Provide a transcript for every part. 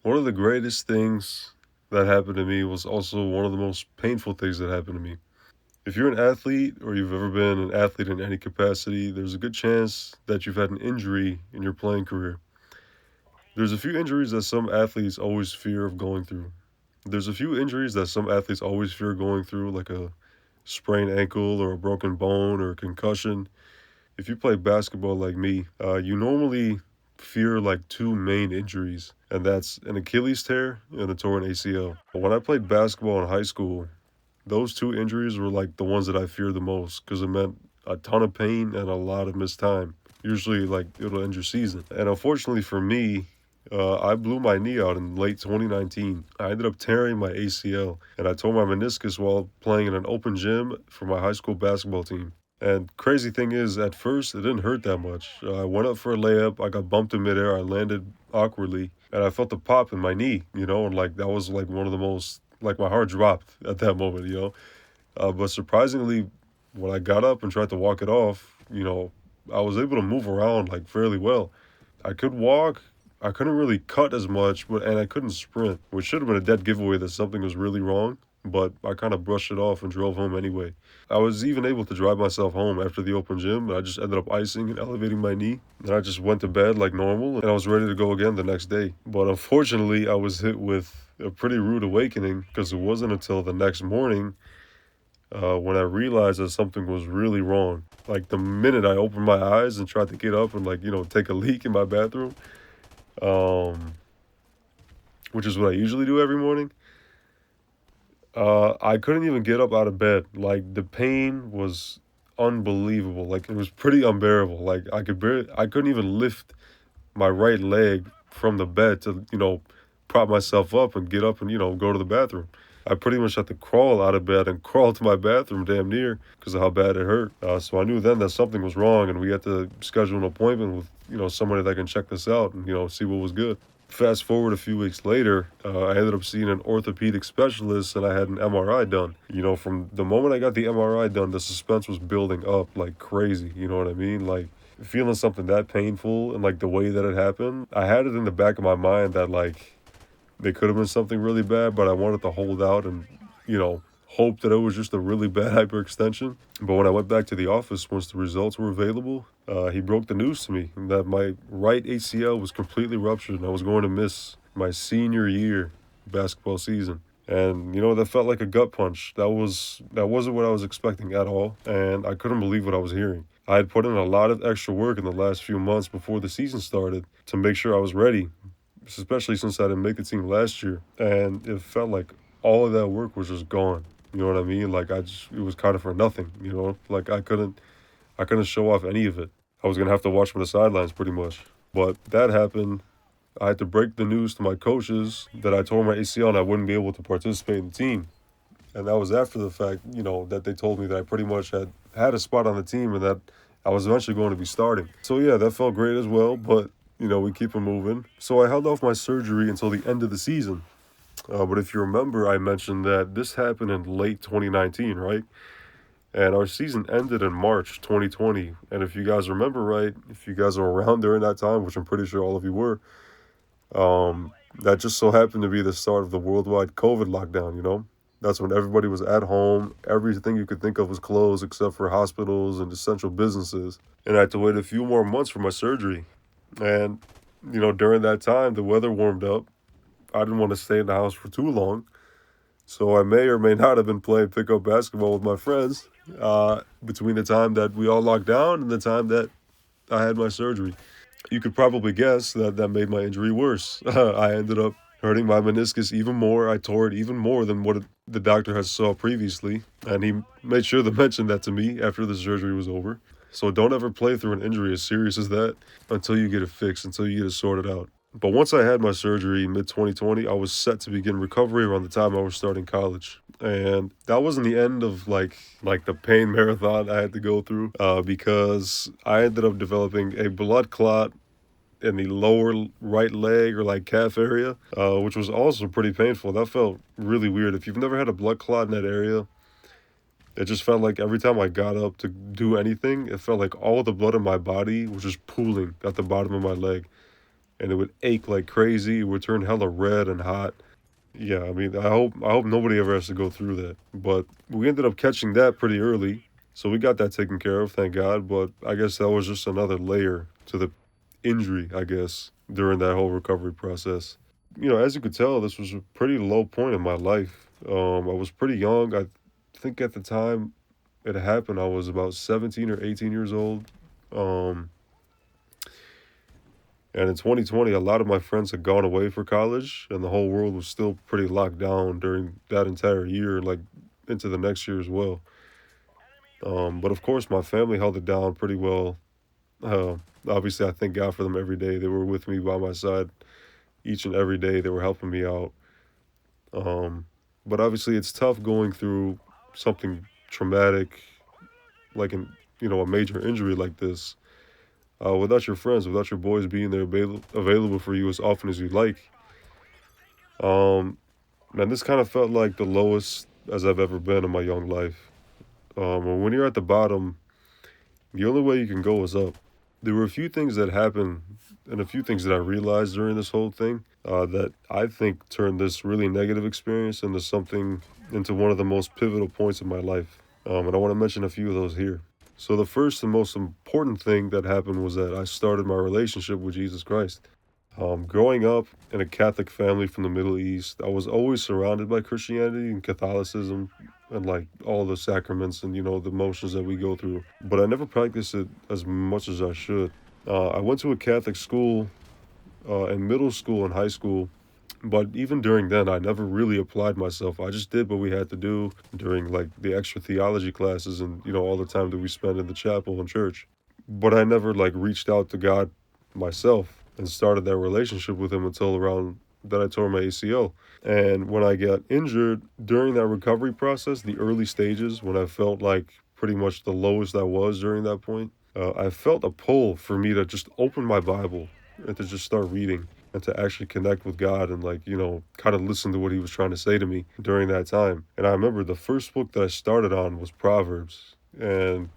One of the greatest things that happened to me was also one of the most painful things that happened to me. If you're an athlete or you've ever been an athlete in any capacity, there's a good chance that you've had an injury in your playing career. There's a few injuries that some athletes always fear of going through. There's a few injuries that some athletes always fear going through, like a sprained ankle or a broken bone or a concussion. If you play basketball like me, you normally fear like two main injuries, and that's an Achilles tear and a torn ACL. When I played basketball in high school, those two injuries were like the ones that I feared the most because it meant a ton of pain and a lot of missed time. Usually, like it'll end your season. And unfortunately for me, I blew my knee out in late 2019. I ended up tearing my ACL, and I tore my meniscus while playing in an open gym for my high school basketball team. And crazy thing is, at first, it didn't hurt that much. I went up for a layup, I got bumped in midair, I landed awkwardly, and I felt a pop in my knee, and like that was like one of the most, like my heart dropped at that moment. But surprisingly, when I got up and tried to walk it off, I was able to move around like fairly well. I could walk. I couldn't really cut as much, and I couldn't sprint, which should have been a dead giveaway that something was really wrong. But I kind of brushed it off and drove home anyway. I was even able to drive myself home after the open gym. I just ended up icing and elevating my knee. And I just went to bed like normal and I was ready to go again the next day. But unfortunately, I was hit with a pretty rude awakening because it wasn't until the next morning when I realized that something was really wrong. Like the minute I opened my eyes and tried to get up and like, take a leak in my bathroom, um, which is what I usually do every morning. I couldn't even get up out of bed. Like the pain was unbelievable. Like it was pretty unbearable. Like I couldn't even lift my right leg from the bed to prop myself up and get up and go to the bathroom. I pretty much had to crawl out of bed and crawl to my bathroom damn near because of how bad it hurt. So I knew then that something was wrong, and we had to schedule an appointment with somebody that can check this out and see what was good. Fast forward a few weeks later, I ended up seeing an orthopedic specialist and I had an MRI done. From the moment I got the MRI done, the suspense was building up like crazy. You know what I mean? Like feeling something that painful and like the way that it happened, I had it in the back of my mind that like it could have been something really bad, but I wanted to hold out and, hope that it was just a really bad hyperextension. But when I went back to the office, once the results were available, he broke the news to me that my right ACL was completely ruptured and I was going to miss my senior year basketball season. And that felt like a gut punch. That wasn't what I was expecting at all, and I couldn't believe what I was hearing. I had put in a lot of extra work in the last few months before the season started to make sure I was ready, especially since I didn't make the team last year. And it felt like all of that work was just gone. You know what I mean? Like it was kind of for nothing. Like I couldn't show off any of it. I was gonna have to watch from the sidelines pretty much. But that happened. I had to break the news to my coaches that I tore my ACL and I wouldn't be able to participate in the team. And that was after the fact, that they told me that I pretty much had a spot on the team and that I was eventually going to be starting. So yeah, that felt great as well, but we keep it moving. So I held off my surgery until the end of the season. But if you remember, I mentioned that this happened in late 2019, right? And our season ended in March 2020. And if you guys remember right, if you guys are around during that time, which I'm pretty sure all of you were, that just so happened to be the start of the worldwide COVID lockdown. That's when everybody was at home. Everything you could think of was closed except for hospitals and essential businesses. And I had to wait a few more months for my surgery. And, during that time, the weather warmed up. I didn't want to stay in the house for too long. So I may or may not have been playing pickup basketball with my friends between the time that we all locked down and the time that I had my surgery. You could probably guess that that made my injury worse. I ended up hurting my meniscus even more. I tore it even more than what the doctor had saw previously, and he made sure to mention that to me after the surgery was over. So don't ever play through an injury as serious as that until you get it fixed, until you get it sorted out. But once I had my surgery in mid 2020, I was set to begin recovery around the time I was starting college. And that wasn't the end of like the pain marathon I had to go through because I ended up developing a blood clot in the lower right leg or like calf area, which was also pretty painful. That felt really weird. If you've never had a blood clot in that area, it just felt like every time I got up to do anything, it felt like all the blood in my body was just pooling at the bottom of my leg. and it would ache like crazy. It would turn hella red and hot. Yeah, I mean, I hope nobody ever has to go through that. But we ended up catching that pretty early, so we got that taken care of, thank God. But I guess that was just another layer to the injury, I guess, during that whole recovery process. As you could tell, this was a pretty low point in my life. I was pretty young. I think at the time it happened, I was about 17 or 18 years old. Um, and in 2020, a lot of my friends had gone away for college, and the whole world was still pretty locked down during that entire year, like into the next year as well. But of course, my family held it down pretty well. Uh, Obviously, I thank God for them every day. They were with me by my side each and every day. They were helping me out. Um, but obviously, it's tough going through something traumatic, like a major injury like this, without your friends, without your boys being there available for you as often as you like. Um, Man, this kind of felt like the lowest as I've ever been in my young life. And when you're at the bottom, the only way you can go is up. There were a few things that happened and a few things that I realized during this whole thing that I think turned this really negative experience into one of the most pivotal points of my life. And I want to mention a few of those here. So, the first and most important thing that happened was that I started my relationship with Jesus Christ. Growing up in a Catholic family from the Middle East, I was always surrounded by Christianity and Catholicism and like all the sacraments and the motions that we go through. But I never practiced it as much as I should. I went to a Catholic school in middle school and high school, but even during then, I never really applied myself. I just did what we had to do during like the extra theology classes and all the time that we spent in the chapel and church. But I never like reached out to God myself and started that relationship with him until around that I tore my ACL. And when I got injured during that recovery process, the early stages, when I felt like pretty much the lowest I was during that point, I felt a pull for me to just open my Bible and to just start reading and to actually connect with God and like, kind of listen to what he was trying to say to me during that time. And I remember the first book that I started on was Proverbs. And,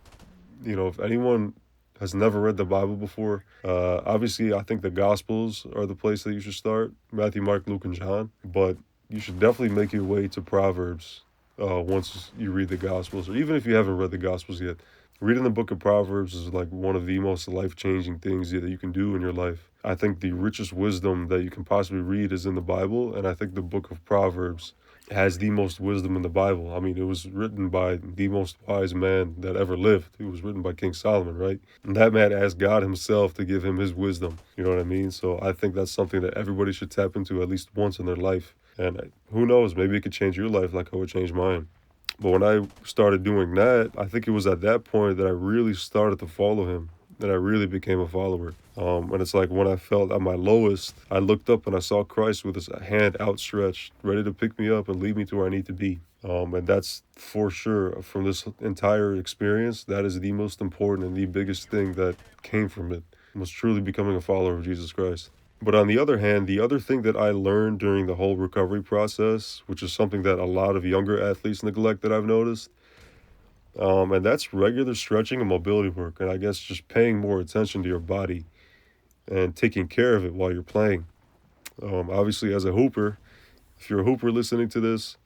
if anyone has never read the Bible before, obviously I think the Gospels are the place that you should start: Matthew, Mark, Luke, and John. But you should definitely make your way to Proverbs once you read the Gospels, or even if you haven't read the Gospels yet. Reading the book of Proverbs is like one of the most life changing things that you can do in your life. I think the richest wisdom that you can possibly read is in the Bible, and I think the book of Proverbs has the most wisdom in the Bible. I mean, it was written by the most wise man that ever lived. It was written by King Solomon, right? And that man asked God himself to give him his wisdom. You know what I mean? So I think that's something that everybody should tap into at least once in their life. And who knows, maybe it could change your life like how it changed mine. But when I started doing that, I think it was at that point that I really started to follow him, that I really became a follower. And it's like when I felt at my lowest, I looked up and I saw Christ with his hand outstretched, ready to pick me up and lead me to where I need to be. And that's for sure, from this entire experience, that is the most important and the biggest thing that came from it, was truly becoming a follower of Jesus Christ. But on the other hand, the other thing that I learned during the whole recovery process, which is something that a lot of younger athletes neglect that I've noticed, and that's regular stretching and mobility work. And I guess just paying more attention to your body and taking care of it while you're playing. Obviously, as a hooper, if you're a hooper listening to this,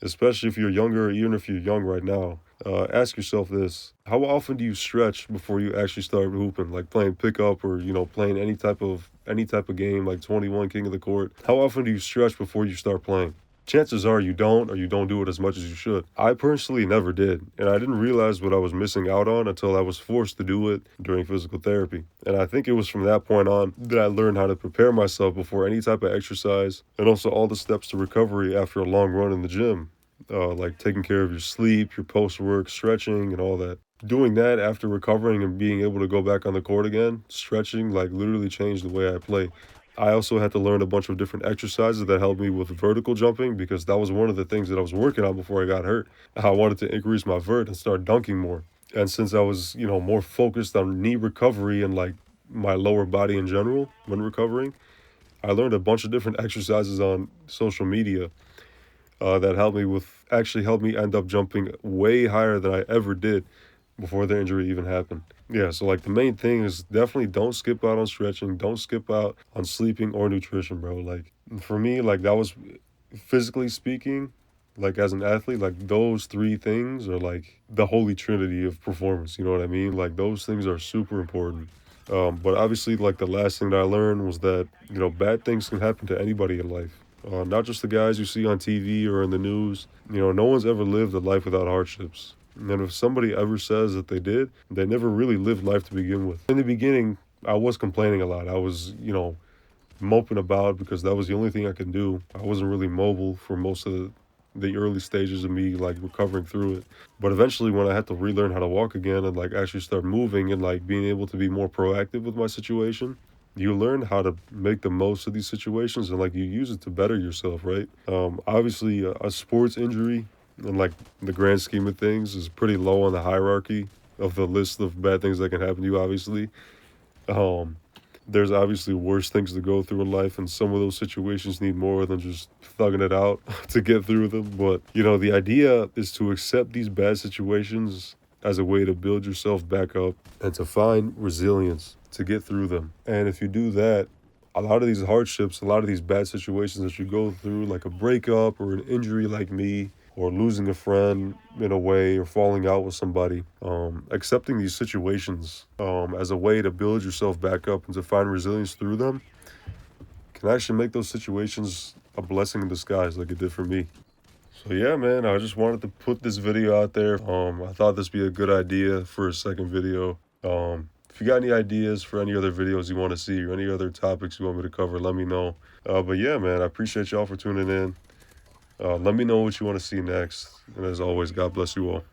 especially if you're younger, or even if you're young right now, ask yourself this: how often do you stretch before you actually start hooping, like playing pickup or playing any type of game like 21 King of the Court? How often do you stretch before you start playing? Chances are you don't, or you don't do it as much as you should. I personally never did, and I didn't realize what I was missing out on until I was forced to do it during physical therapy. And I think it was from that point on that I learned how to prepare myself before any type of exercise, and also all the steps to recovery after a long run in the gym, like taking care of your sleep, your post-work stretching, and all that. Doing that after recovering and being able to go back on the court again, stretching like literally changed the way I play. I also had to learn a bunch of different exercises that helped me with vertical jumping, because that was one of the things that I was working on before I got hurt. I wanted to increase my vert and start dunking more. And since I was, more focused on knee recovery and like my lower body in general when recovering, I learned a bunch of different exercises on social media that helped me end up jumping way higher than I ever did before the injury even happened. Yeah, so like the main thing is definitely don't skip out on stretching, don't skip out on sleeping or nutrition, bro. Like for me, like that was physically speaking, like as an athlete, like those three things are like the holy trinity of performance. You know what I mean? Like those things are super important. But obviously, like the last thing that I learned was that bad things can happen to anybody in life. Not just the guys you see on TV or in the news. No one's ever lived a life without hardships. And if somebody ever says that they did, they never really lived life to begin with. In the beginning, I was complaining a lot. I was, moping about because that was the only thing I could do. I wasn't really mobile for most of the early stages of me like recovering through it. But eventually when I had to relearn how to walk again and like actually start moving and like being able to be more proactive with my situation, you learn how to make the most of these situations and like you use it to better yourself, right? Obviously a sports injury in like the grand scheme of things is pretty low on the hierarchy of the list of bad things that can happen to you, obviously. um there's obviously worse things to go through in life, and some of those situations need more than just thugging it out to get through them. But, the idea is to accept these bad situations as a way to build yourself back up and to find resilience to get through them. And if you do that, a lot of these hardships, a lot of these bad situations that you go through, like a breakup or an injury like me, or losing a friend in a way, or falling out with somebody, accepting these situations as a way to build yourself back up and to find resilience through them can actually make those situations a blessing in disguise, like it did for me. So yeah, man, I just wanted to put this video out there. I thought this would be a good idea for a second video. If you got any ideas for any other videos you want to see or any other topics you want me to cover, let me know. But yeah, man, I appreciate y'all for tuning in. Let me know what you want to see next. And as always, God bless you all.